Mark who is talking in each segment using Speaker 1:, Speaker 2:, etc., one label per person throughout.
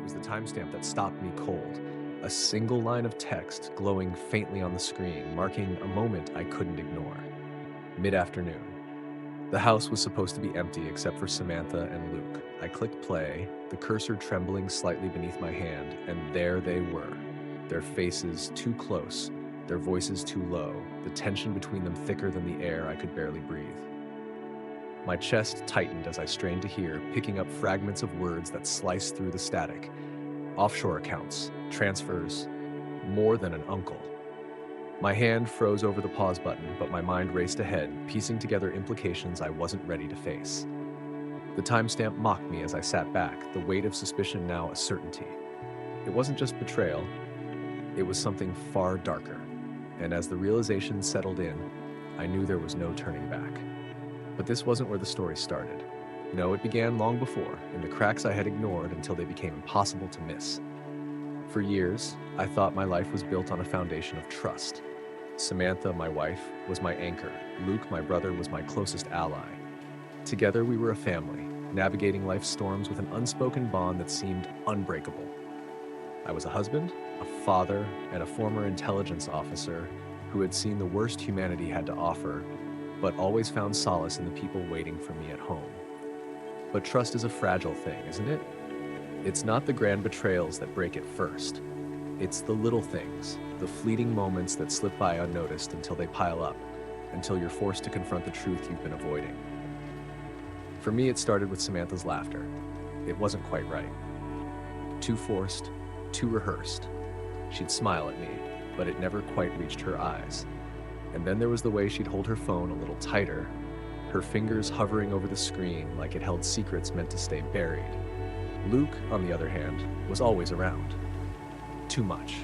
Speaker 1: was the timestamp that stopped me cold. A single line of text glowing faintly on the screen, marking a moment I couldn't ignore. Mid-afternoon. The house was supposed to be empty except for Samantha and Luke. I clicked play, the cursor trembling slightly beneath my hand, and there they were. Their faces too close, their voices too low, the tension between them thicker than the air I could barely breathe. My chest tightened as I strained to hear, picking up fragments of words that sliced through the static. Offshore accounts, transfers, more than an uncle. My hand froze over the pause button, but my mind raced ahead, piecing together implications I wasn't ready to face. The timestamp mocked me as I sat back, the weight of suspicion now a certainty. It wasn't just betrayal, it was something far darker. And as the realization settled in, I knew there was no turning back. But this wasn't where the story started. No, it began long before, in the cracks I had ignored until they became impossible to miss. For years, I thought my life was built on a foundation of trust. Samantha, my wife, was my anchor. Luke, my brother, was my closest ally. Together, we were a family, navigating life's storms with an unspoken bond that seemed unbreakable. I was a husband, a father, and a former intelligence officer who had seen the worst humanity had to offer, but always found solace in the people waiting for me at home. But trust is a fragile thing, isn't it? It's not the grand betrayals that break it first. It's the little things, the fleeting moments that slip by unnoticed until they pile up, until you're forced to confront the truth you've been avoiding. For me, it started with Samantha's laughter. It wasn't quite right. Too forced, too rehearsed. She'd smile at me, but it never quite reached her eyes. And then there was the way she'd hold her phone a little tighter, her fingers hovering over the screen like it held secrets meant to stay buried. Luke, on the other hand, was always around. Too much.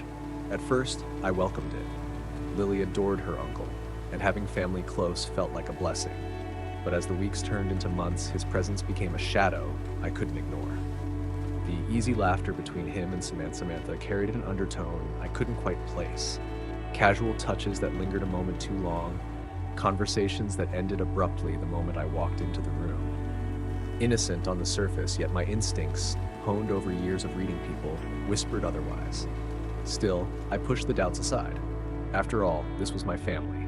Speaker 1: At first, I welcomed it. Lily adored her uncle, and having family close felt like a blessing. But as the weeks turned into months, his presence became a shadow I couldn't ignore. The easy laughter between him and Samantha carried an undertone I couldn't quite place. Casual touches that lingered a moment too long, conversations that ended abruptly the moment I walked into the room. Innocent on the surface, yet my instincts, honed over years of reading people, whispered otherwise. Still, I pushed the doubts aside. After all, this was my family.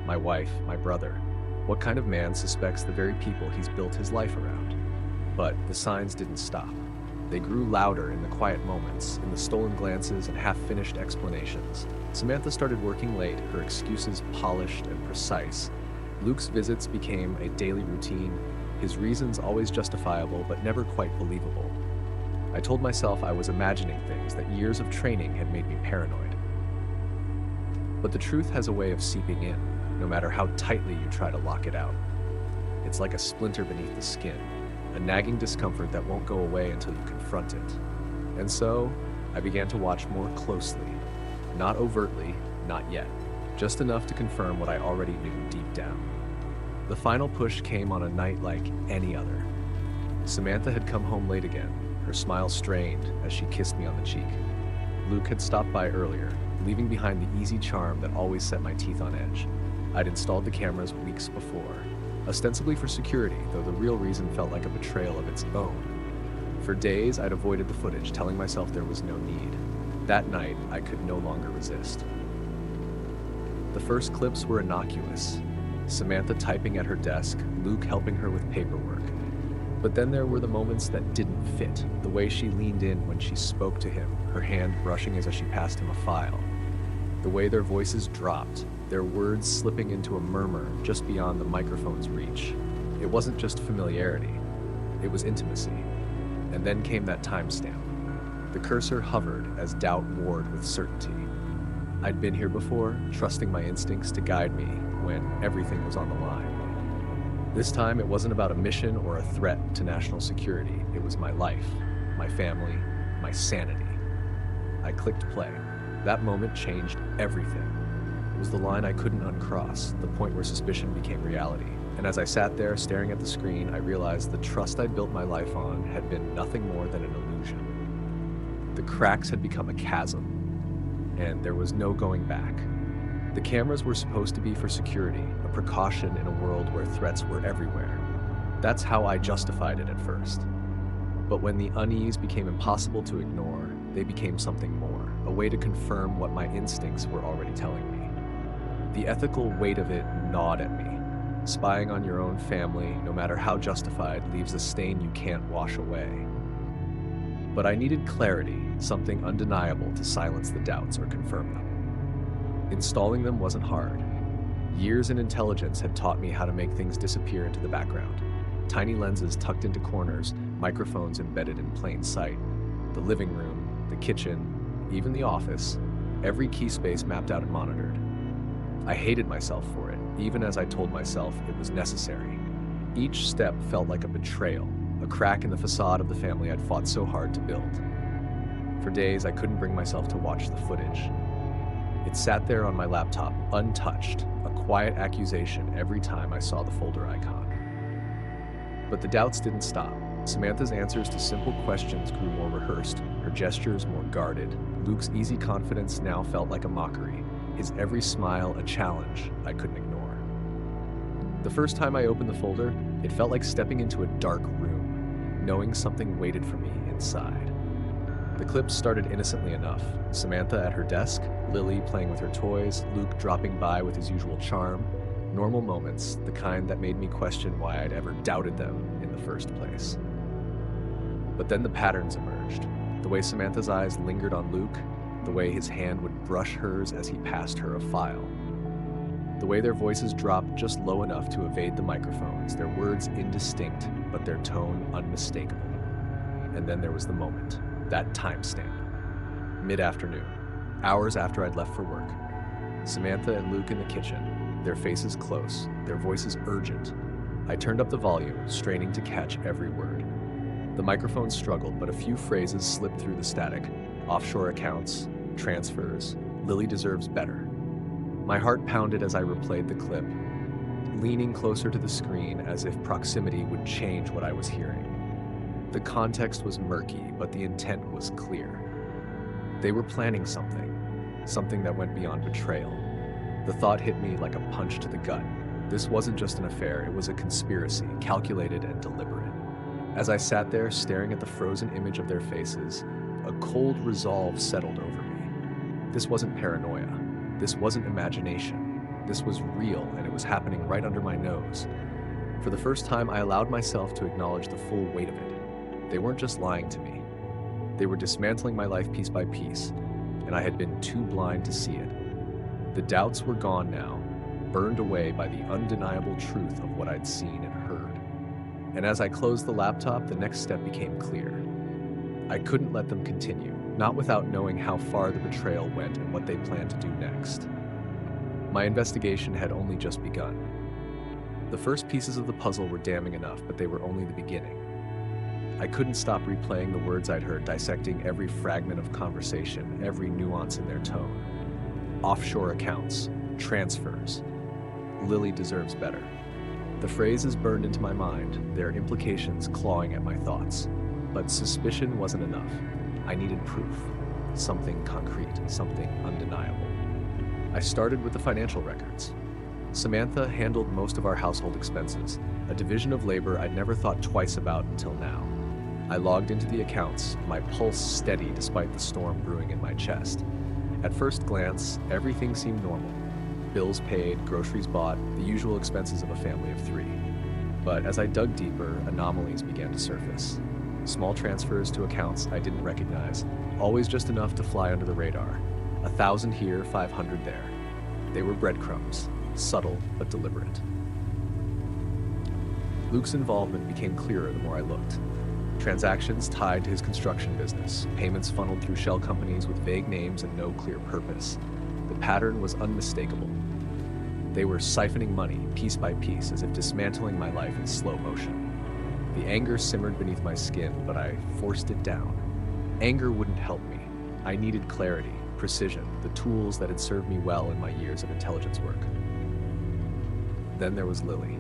Speaker 1: My wife, my brother. What kind of man suspects the very people he's built his life around? But the signs didn't stop. They grew louder in the quiet moments, in the stolen glances and half-finished explanations. Samantha started working late, her excuses polished and precise. Luke's visits became a daily routine, his reasons always justifiable but never quite believable. I told myself I was imagining things, that years of training had made me paranoid. But the truth has a way of seeping in, no matter how tightly you try to lock it out. It's like a splinter beneath the skin, a nagging discomfort that won't go away until you confront it. And so, I began to watch more closely. Not overtly, not yet. Just enough to confirm what I already knew deep down. The final push came on a night like any other. Samantha had come home late again, her smile strained as she kissed me on the cheek. Luke had stopped by earlier, leaving behind the easy charm that always set my teeth on edge. I'd installed the cameras weeks before, ostensibly for security, though the real reason felt like a betrayal of its own. For days, I'd avoided the footage, telling myself there was no need. That night, I could no longer resist. The first clips were innocuous. Samantha typing at her desk, Luke helping her with paperwork. But then there were the moments that didn't fit, the way she leaned in when she spoke to him, her hand brushing as she passed him a file. The way their voices dropped, their words slipping into a murmur just beyond the microphone's reach. It wasn't just familiarity, it was intimacy. And then came that timestamp. The cursor hovered as doubt warred with certainty. I'd been here before, trusting my instincts to guide me when everything was on the line. This time, it wasn't about a mission or a threat to national security. It was my life, my family, my sanity. I clicked play. That moment changed everything. It was the line I couldn't uncross, the point where suspicion became reality. And as I sat there staring at the screen, I realized the trust I'd built my life on had been nothing more than an illusion. The cracks had become a chasm, and there was no going back. The cameras were supposed to be for security, a precaution in a world where threats were everywhere. That's how I justified it at first. But when the unease became impossible to ignore, they became something more, a way to confirm what my instincts were already telling me. The ethical weight of it gnawed at me. Spying on your own family, no matter how justified, leaves a stain you can't wash away. But I needed clarity, something undeniable to silence the doubts or confirm them. Installing them wasn't hard. Years in intelligence had taught me how to make things disappear into the background. Tiny lenses tucked into corners, microphones embedded in plain sight. The living room, the kitchen, even the office, every key space mapped out and monitored. I hated myself for it, even as I told myself it was necessary. Each step felt like a betrayal, a crack in the facade of the family I'd fought so hard to build. For days, I couldn't bring myself to watch the footage. It sat there on my laptop, untouched, a quiet accusation every time I saw the folder icon. But the doubts didn't stop. Samantha's answers to simple questions grew more rehearsed, her gestures more guarded. Luke's easy confidence now felt like a mockery, his every smile a challenge I couldn't ignore. The first time I opened the folder, it felt like stepping into a dark room, knowing something waited for me inside. The clips started innocently enough. Samantha at her desk, Lily playing with her toys, Luke dropping by with his usual charm. Normal moments, the kind that made me question why I'd ever doubted them in the first place. But then the patterns emerged. The way Samantha's eyes lingered on Luke, the way his hand would brush hers as he passed her a file. The way their voices dropped just low enough to evade the microphones, their words indistinct, but their tone unmistakable. And then there was the moment, that timestamp. Mid-afternoon, hours after I'd left for work. Samantha and Luke in the kitchen, their faces close, their voices urgent. I turned up the volume, straining to catch every word. The microphone struggled, but a few phrases slipped through the static. Offshore accounts, transfers, Lily deserves better. My heart pounded as I replayed the clip, leaning closer to the screen as if proximity would change what I was hearing. The context was murky, but the intent was clear. They were planning something that went beyond betrayal. The thought hit me like a punch to the gut. This wasn't just an affair, it was a conspiracy, calculated and deliberate. As I sat there staring at the frozen image of their faces, a cold resolve settled over me. This wasn't paranoia. This wasn't imagination. This was real, and it was happening right under my nose. For the first time, I allowed myself to acknowledge the full weight of it. They weren't just lying to me. They were dismantling my life piece by piece, and I had been too blind to see it. The doubts were gone now, burned away by the undeniable truth of what I'd seen and heard. And as I closed the laptop, the next step became clear. I couldn't let them continue, not without knowing how far the betrayal went and what they planned to do next. My investigation had only just begun. The first pieces of the puzzle were damning enough, but they were only the beginning. I couldn't stop replaying the words I'd heard, dissecting every fragment of conversation, every nuance in their tone. Offshore accounts, transfers. Lily deserves better. The phrases burned into my mind, their implications clawing at my thoughts. But suspicion wasn't enough. I needed proof. Something concrete, something undeniable. I started with the financial records. Samantha handled most of our household expenses, a division of labor I'd never thought twice about until now. I logged into the accounts, my pulse steady despite the storm brewing in my chest. At first glance, everything seemed normal. Bills paid, groceries bought, the usual expenses of a family of three. But as I dug deeper, anomalies began to surface. Small transfers to accounts I didn't recognize, always just enough to fly under the radar. 1,000 here, 500 there. They were breadcrumbs, subtle but deliberate. Luke's involvement became clearer the more I looked. Transactions tied to his construction business, payments funneled through shell companies with vague names and no clear purpose. The pattern was unmistakable. They were siphoning money, piece by piece, as if dismantling my life in slow motion. The anger simmered beneath my skin, but I forced it down. Anger wouldn't help me. I needed clarity, precision, the tools that had served me well in my years of intelligence work. Then there was Lily.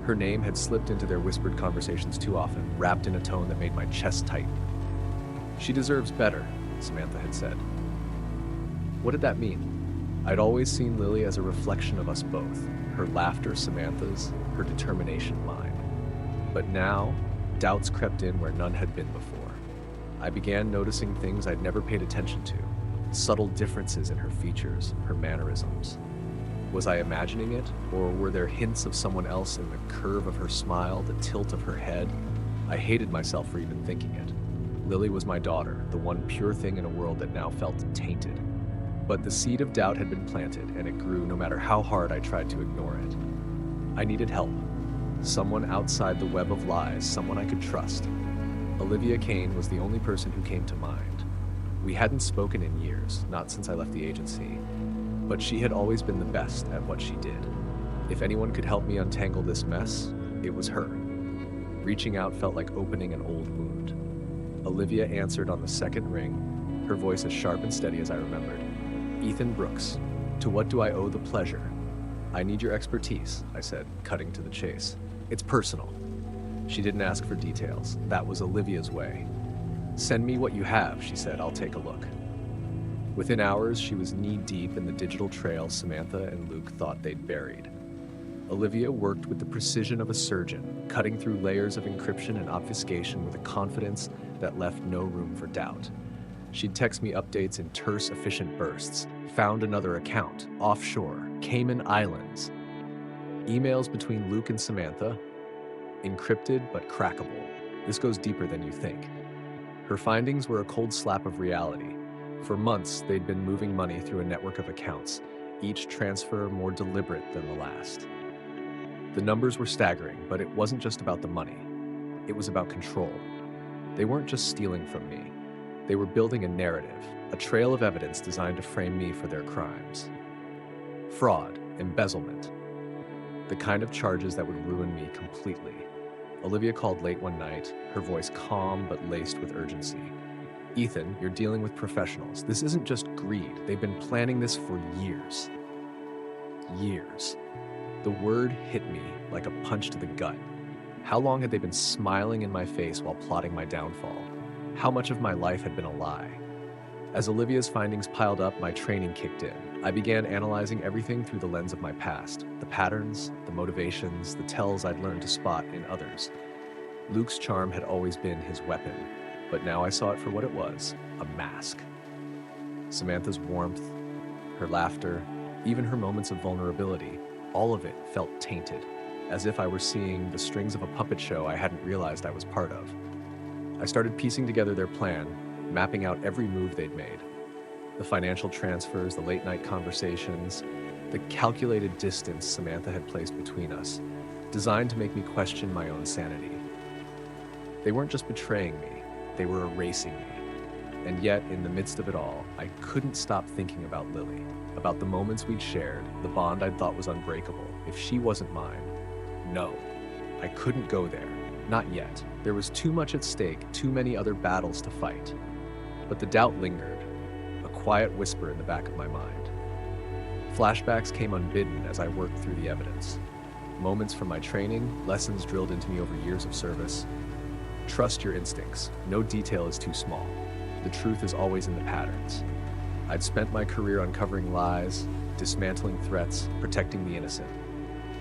Speaker 1: Her name had slipped into their whispered conversations too often, wrapped in a tone that made my chest tighten. "She deserves better," Samantha had said. What did that mean? I'd always seen Lily as a reflection of us both, her laughter Samantha's, her determination mine. But now, doubts crept in where none had been before. I began noticing things I'd never paid attention to, subtle differences in her features, her mannerisms. Was I imagining it, or were there hints of someone else in the curve of her smile, the tilt of her head? I hated myself for even thinking it. Lily was my daughter, the one pure thing in a world that now felt tainted. But the seed of doubt had been planted, and it grew no matter how hard I tried to ignore it. I needed help. Someone outside the web of lies, someone I could trust. Olivia Kane was the only person who came to mind. We hadn't spoken in years, not since I left the agency, but she had always been the best at what she did. If anyone could help me untangle this mess, it was her. Reaching out felt like opening an old wound. Olivia answered on the second ring, her voice as sharp and steady as I remembered. "Ethan Brooks, to what do I owe the pleasure?" "I need your expertise," I said, cutting to the chase. "It's personal." She didn't ask for details. That was Olivia's way. "Send me what you have," she said. "I'll take a look." Within hours, she was knee-deep in the digital trail Samantha and Luke thought they'd buried. Olivia worked with the precision of a surgeon, cutting through layers of encryption and obfuscation with a confidence that left no room for doubt. She'd text me updates in terse, efficient bursts. Found another account, offshore, Cayman Islands. Emails between Luke and Samantha, encrypted but crackable. This goes deeper than you think. Her findings were a cold slap of reality. For months, they'd been moving money through a network of accounts, each transfer more deliberate than the last. The numbers were staggering, but it wasn't just about the money. It was about control. They weren't just stealing from me. They were building a narrative, a trail of evidence designed to frame me for their crimes. Fraud, embezzlement, the kind of charges that would ruin me completely. Olivia called late one night, her voice calm but laced with urgency. "Ethan, you're dealing with professionals. This isn't just greed. They've been planning this for years." Years. The word hit me like a punch to the gut. How long had they been smiling in my face while plotting my downfall? How much of my life had been a lie? As Olivia's findings piled up, my training kicked in. I began analyzing everything through the lens of my past, the patterns, the motivations, the tells I'd learned to spot in others. Luke's charm had always been his weapon, but now I saw it for what it was, a mask. Samantha's warmth, her laughter, even her moments of vulnerability, all of it felt tainted, as if I were seeing the strings of a puppet show I hadn't realized I was part of. I started piecing together their plan, mapping out every move they'd made. The financial transfers, the late-night conversations, the calculated distance Samantha had placed between us, designed to make me question my own sanity. They weren't just betraying me, they were erasing me. And yet, in the midst of it all, I couldn't stop thinking about Lily, about the moments we'd shared, the bond I'd thought was unbreakable. If she wasn't mine, no, I couldn't go there. Not yet. There was too much at stake, too many other battles to fight. But the doubt lingered, a quiet whisper in the back of my mind. Flashbacks came unbidden as I worked through the evidence. Moments from my training, lessons drilled into me over years of service. Trust your instincts. No detail is too small. The truth is always in the patterns. I'd spent my career uncovering lies, dismantling threats, protecting the innocent.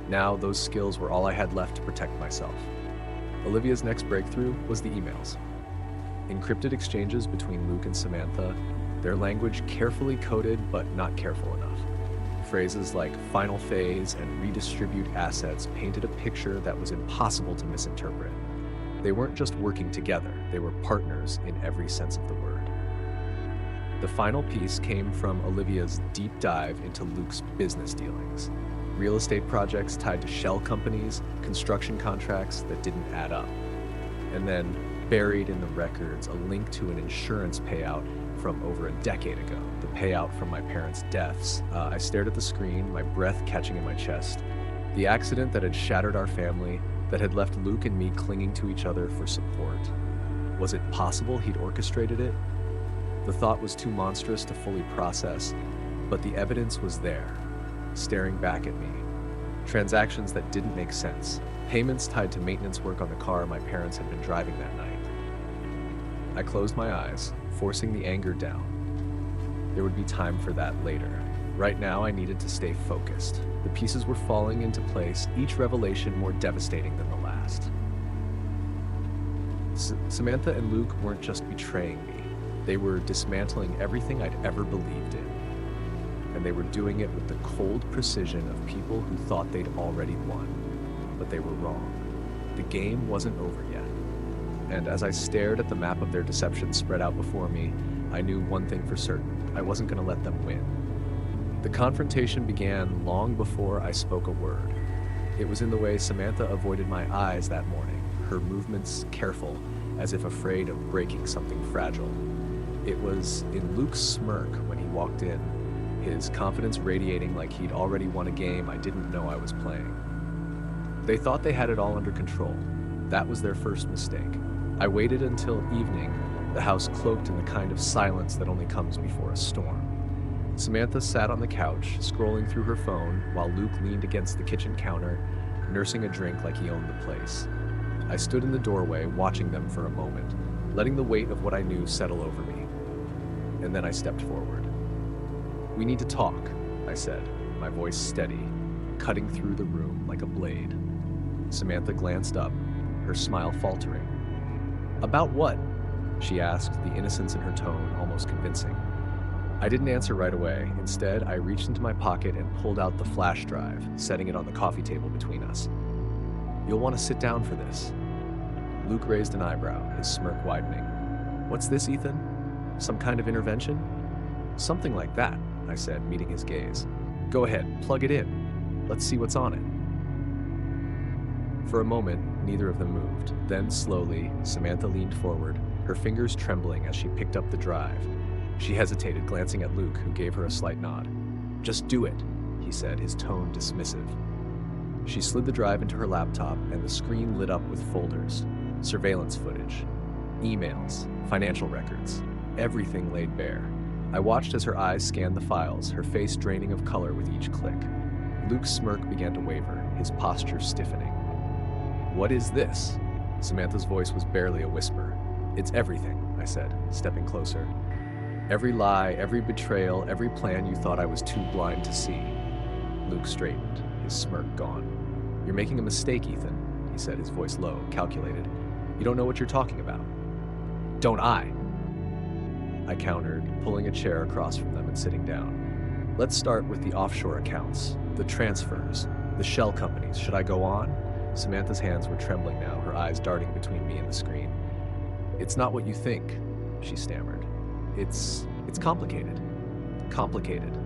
Speaker 1: Now those skills were all I had left to protect myself. Olivia's next breakthrough was the emails. Encrypted exchanges between Luke and Samantha, their language carefully coded but not careful enough. Phrases like final phase and redistribute assets painted a picture that was impossible to misinterpret. They weren't just working together, they were partners in every sense of the word. The final piece came from Olivia's deep dive into Luke's business dealings. Real estate projects tied to shell companies, construction contracts that didn't add up. And then, buried in the records, a link to an insurance payout from over a decade ago, the payout from my parents' deaths. I stared at the screen, my breath catching in my chest. The accident that had shattered our family, that had left Luke and me clinging to each other for support. Was it possible he'd orchestrated it? The thought was too monstrous to fully process, but the evidence was there, staring back at me. Transactions that didn't make sense. Payments tied to maintenance work on the car my parents had been driving that night. I closed my eyes, forcing the anger down. There would be time for that later. Right now, I needed to stay focused. The pieces were falling into place, each revelation more devastating than the last. Samantha and Luke weren't just betraying me. They were dismantling everything I'd ever believed in. And they were doing it with the cold precision of people who thought they'd already won. But they were wrong. The game wasn't over yet. And as I stared at the map of their deception spread out before me, I knew one thing for certain. I wasn't going to let them win. The confrontation began long before I spoke a word. It was in the way Samantha avoided my eyes that morning, her movements careful, as if afraid of breaking something fragile. It was in Luke's smirk when he walked in, his confidence radiating like he'd already won a game I didn't know I was playing. They thought they had it all under control. That was their first mistake. I waited until evening, the house cloaked in the kind of silence that only comes before a storm. Samantha sat on the couch, scrolling through her phone, while Luke leaned against the kitchen counter, nursing a drink like he owned the place. I stood in the doorway, watching them for a moment, letting the weight of what I knew settle over me. And then I stepped forward. "We need to talk," I said, my voice steady, cutting through the room like a blade. Samantha glanced up, her smile faltering. "About what?" she asked, the innocence in her tone almost convincing. I didn't answer right away. Instead, I reached into my pocket and pulled out the flash drive, setting it on the coffee table between us. "You'll want to sit down for this." Luke raised an eyebrow, his smirk widening. "What's this, Ethan? Some kind of intervention?" "Something like that," I said, meeting his gaze. "Go ahead, plug it in. Let's see what's on it." For a moment, neither of them moved. Then, slowly, Samantha leaned forward, her fingers trembling as she picked up the drive. She hesitated, glancing at Luke, who gave her a slight nod. "Just do it," he said, his tone dismissive. She slid the drive into her laptop, and the screen lit up with folders, surveillance footage, emails, financial records, everything laid bare. I watched as her eyes scanned the files, her face draining of color with each click. Luke's smirk began to waver, his posture stiffening. "What is this?" Samantha's voice was barely a whisper. "It's everything," I said, stepping closer. "Every lie, every betrayal, every plan you thought I was too blind to see." Luke straightened, his smirk gone. "You're making a mistake, Ethan," he said, his voice low, calculated. "You don't know what you're talking about." "Don't I?" I countered, pulling a chair across from them and sitting down. "Let's start with the offshore accounts, the transfers, the shell companies. Should I go on?" Samantha's hands were trembling now, her eyes darting between me and the screen. "It's not what you think," she stammered. It's complicated. Complicated."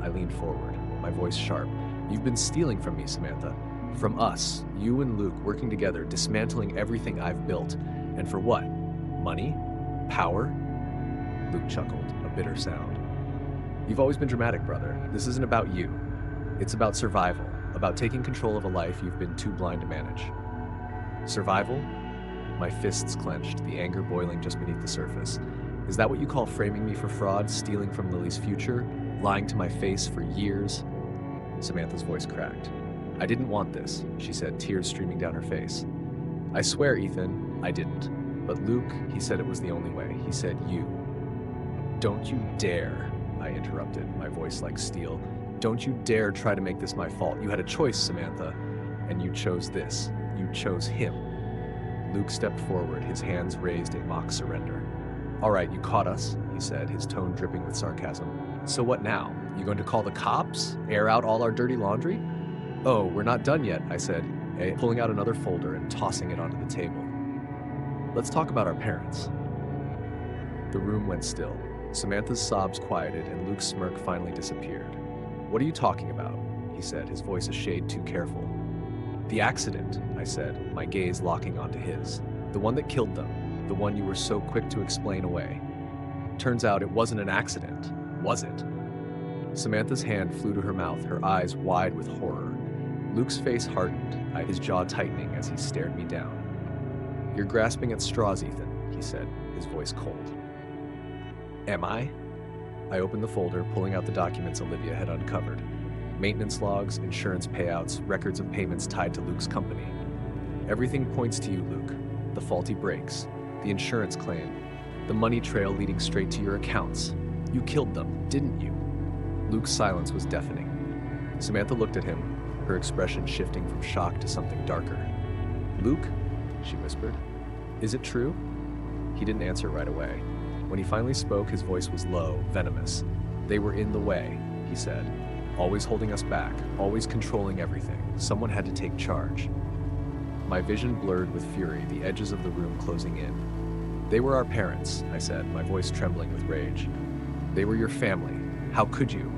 Speaker 1: I leaned forward, my voice sharp. "You've been stealing from me, Samantha. From us, you and Luke working together, dismantling everything I've built. And for what? Money? Power?" Luke chuckled, a bitter sound. "You've always been dramatic, brother. This isn't about you. It's about survival, about taking control of a life you've been too blind to manage." "Survival?" My fists clenched, the anger boiling just beneath the surface. "Is that what you call framing me for fraud, stealing from Lily's future, lying to my face for years?" Samantha's voice cracked. "I didn't want this," she said, tears streaming down her face. "I swear, Ethan, I didn't. But Luke, he said it was the only way. He said you." "Don't you dare," I interrupted, my voice like steel. "Don't you dare try to make this my fault. You had a choice, Samantha, and you chose this. You chose him." Luke stepped forward, his hands raised in mock surrender. "All right, you caught us," he said, his tone dripping with sarcasm. "So what now? You going to call the cops? Air out all our dirty laundry?" "Oh, we're not done yet," I said, pulling out another folder and tossing it onto the table. "Let's talk about our parents." The room went still. Samantha's sobs quieted, and Luke's smirk finally disappeared. "What are you talking about?" he said, his voice a shade too careful. "The accident," I said, my gaze locking onto his. "The one that killed them. The one you were so quick to explain away. Turns out it wasn't an accident, was it?" Samantha's hand flew to her mouth, her eyes wide with horror. Luke's face hardened, his jaw tightening as he stared me down. "You're grasping at straws, Ethan," he said, his voice cold. "Am I?" I opened the folder, pulling out the documents Olivia had uncovered. Maintenance logs, insurance payouts, records of payments tied to Luke's company. "Everything points to you, Luke. The faulty brakes, the insurance claim, the money trail leading straight to your accounts. You killed them, didn't you?" Luke's silence was deafening. Samantha looked at him, her expression shifting from shock to something darker. "Luke?" she whispered. Is it true? He didn't answer right away. When he finally spoke, his voice was low, venomous. They were in the way, he said. Always holding us back, always controlling everything. Someone had to take charge. My vision blurred with fury, the edges of the room closing in. They were our parents, I said, my voice trembling with rage. They were your family. How could you?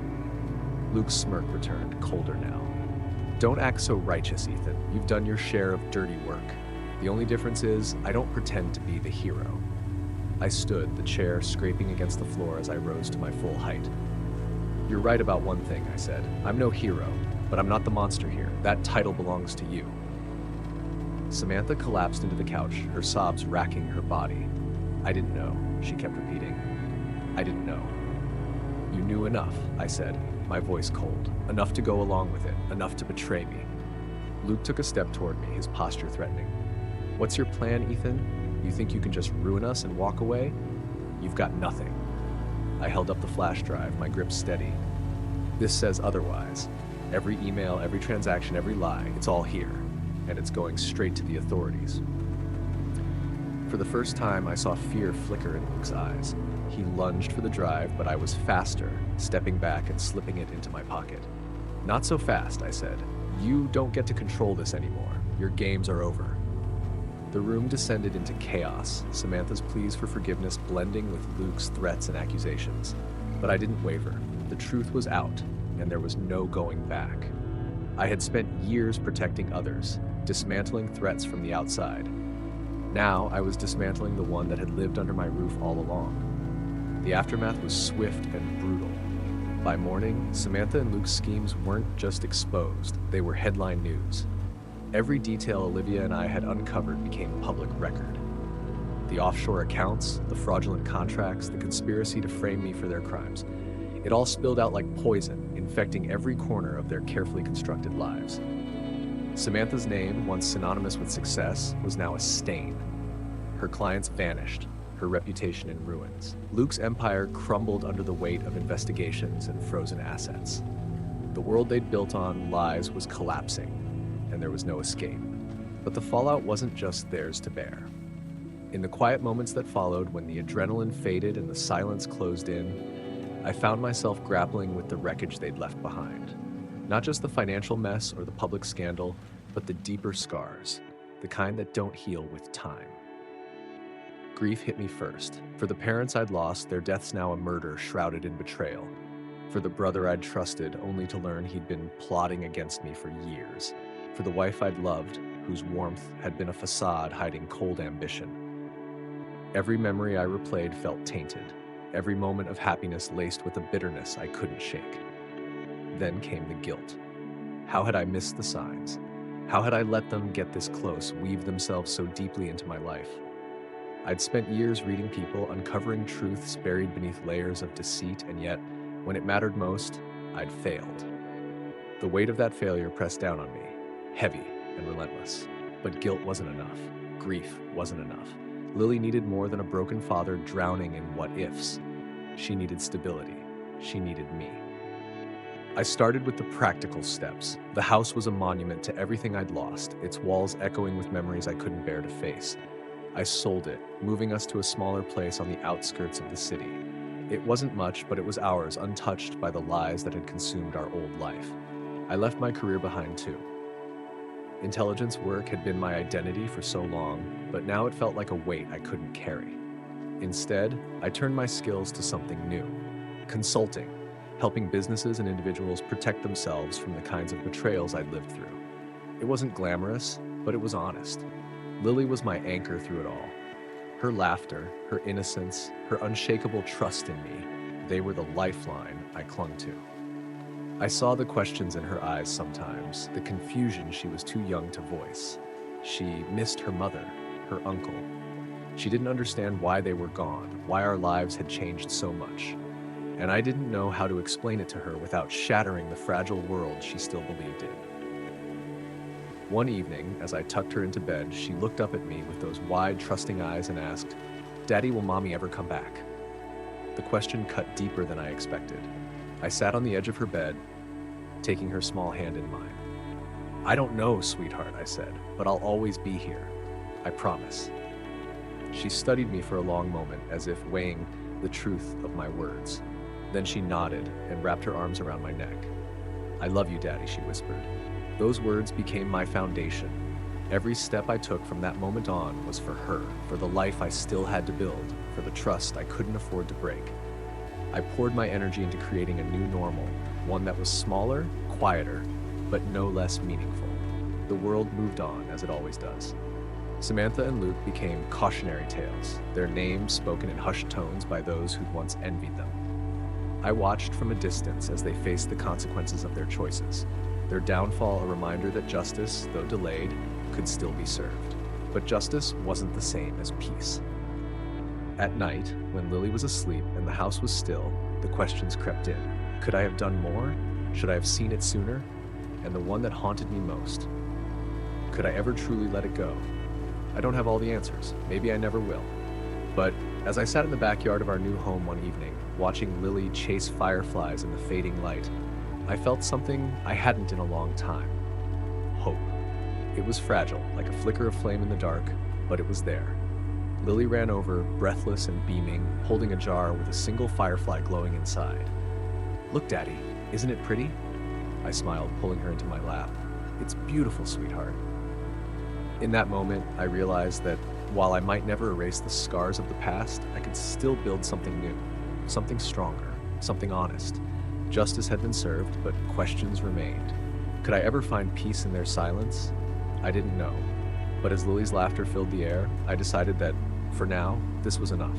Speaker 1: Luke's smirk returned, colder now. Don't act so righteous, Ethan. You've done your share of dirty work. The only difference is, I don't pretend to be the hero. I stood, the chair scraping against the floor as I rose to my full height. You're right about one thing, I said. I'm no hero, but I'm not the monster here. That title belongs to you. Samantha collapsed into the couch, her sobs racking her body. I didn't know, she kept repeating. I didn't know. You knew enough, I said, my voice cold. Enough to go along with it, enough to betray me. Luke took a step toward me, his posture threatening. What's your plan, Ethan? You think you can just ruin us and walk away? You've got nothing. I held up the flash drive, my grip steady. This says otherwise. Every email, every transaction, every lie, it's all here. And it's going straight to the authorities. For the first time, I saw fear flicker in Luke's eyes. He lunged for the drive, but I was faster, stepping back and slipping it into my pocket. Not so fast, I said. You don't get to control this anymore. Your games are over. The room descended into chaos, Samantha's pleas for forgiveness blending with Luke's threats and accusations. But I didn't waver. The truth was out, and there was no going back. I had spent years protecting others, dismantling threats from the outside. Now I was dismantling the one that had lived under my roof all along. The aftermath was swift and brutal. By morning, Samantha and Luke's schemes weren't just exposed, they were headline news. Every detail Olivia and I had uncovered became public record. The offshore accounts, the fraudulent contracts, the conspiracy to frame me for their crimes. It all spilled out like poison, infecting every corner of their carefully constructed lives. Samantha's name, once synonymous with success, was now a stain. Her clients vanished, her reputation in ruins. Luke's empire crumbled under the weight of investigations and frozen assets. The world they'd built on lies was collapsing, and there was no escape. But the fallout wasn't just theirs to bear. In the quiet moments that followed, when the adrenaline faded and the silence closed in, I found myself grappling with the wreckage they'd left behind. Not just the financial mess or the public scandal, but the deeper scars, the kind that don't heal with time. Grief hit me first. For the parents I'd lost, their death's now a murder shrouded in betrayal. For the brother I'd trusted, only to learn he'd been plotting against me for years. For the wife I'd loved, whose warmth had been a facade hiding cold ambition. Every memory I replayed felt tainted. Every moment of happiness laced with a bitterness I couldn't shake. Then came the guilt. How had I missed the signs? How had I let them get this close, weave themselves so deeply into my life? I'd spent years reading people, uncovering truths buried beneath layers of deceit, and yet, when it mattered most, I'd failed. The weight of that failure pressed down on me, heavy and relentless. But guilt wasn't enough. Grief wasn't enough. Lily needed more than a broken father drowning in what-ifs. She needed stability. She needed me. I started with the practical steps. The house was a monument to everything I'd lost, its walls echoing with memories I couldn't bear to face. I sold it, moving us to a smaller place on the outskirts of the city. It wasn't much, but it was ours, untouched by the lies that had consumed our old life. I left my career behind too. Intelligence work had been my identity for so long, but now it felt like a weight I couldn't carry. Instead, I turned my skills to something new. Consulting, helping businesses and individuals protect themselves from the kinds of betrayals I'd lived through. It wasn't glamorous, but it was honest. Lily was my anchor through it all. Her laughter, her innocence, her unshakable trust in me, they were the lifeline I clung to. I saw the questions in her eyes sometimes, the confusion she was too young to voice. She missed her mother, her uncle. She didn't understand why they were gone, why our lives had changed so much. And I didn't know how to explain it to her without shattering the fragile world she still believed in. One evening, as I tucked her into bed, she looked up at me with those wide, trusting eyes and asked, "Daddy, will Mommy ever come back?" The question cut deeper than I expected. I sat on the edge of her bed, taking her small hand in mine. "I don't know, sweetheart," I said, "but I'll always be here. I promise." She studied me for a long moment, as if weighing the truth of my words. Then she nodded and wrapped her arms around my neck. "I love you, Daddy," she whispered. Those words became my foundation. Every step I took from that moment on was for her, for the life I still had to build, for the trust I couldn't afford to break. I poured my energy into creating a new normal, one that was smaller, quieter, but no less meaningful. The world moved on, as it always does. Samantha and Luke became cautionary tales, their names spoken in hushed tones by those who'd once envied them. I watched from a distance as they faced the consequences of their choices, their downfall a reminder that justice, though delayed, could still be served. But justice wasn't the same as peace. At night, when Lily was asleep and the house was still, the questions crept in. Could I have done more? Should I have seen it sooner? And the one that haunted me most: could I ever truly let it go? I don't have all the answers. Maybe I never will. But as I sat in the backyard of our new home one evening, watching Lily chase fireflies in the fading light, I felt something I hadn't in a long time: hope. It was fragile, like a flicker of flame in the dark, but it was there. Lily ran over, breathless and beaming, holding a jar with a single firefly glowing inside. "Look, Daddy, isn't it pretty?" I smiled, pulling her into my lap. "It's beautiful, sweetheart." In that moment, I realized that while I might never erase the scars of the past, I could still build something new, something stronger, something honest. Justice had been served, but questions remained. Could I ever find peace in their silence? I didn't know. But as Lily's laughter filled the air, I decided that, for now, this was enough.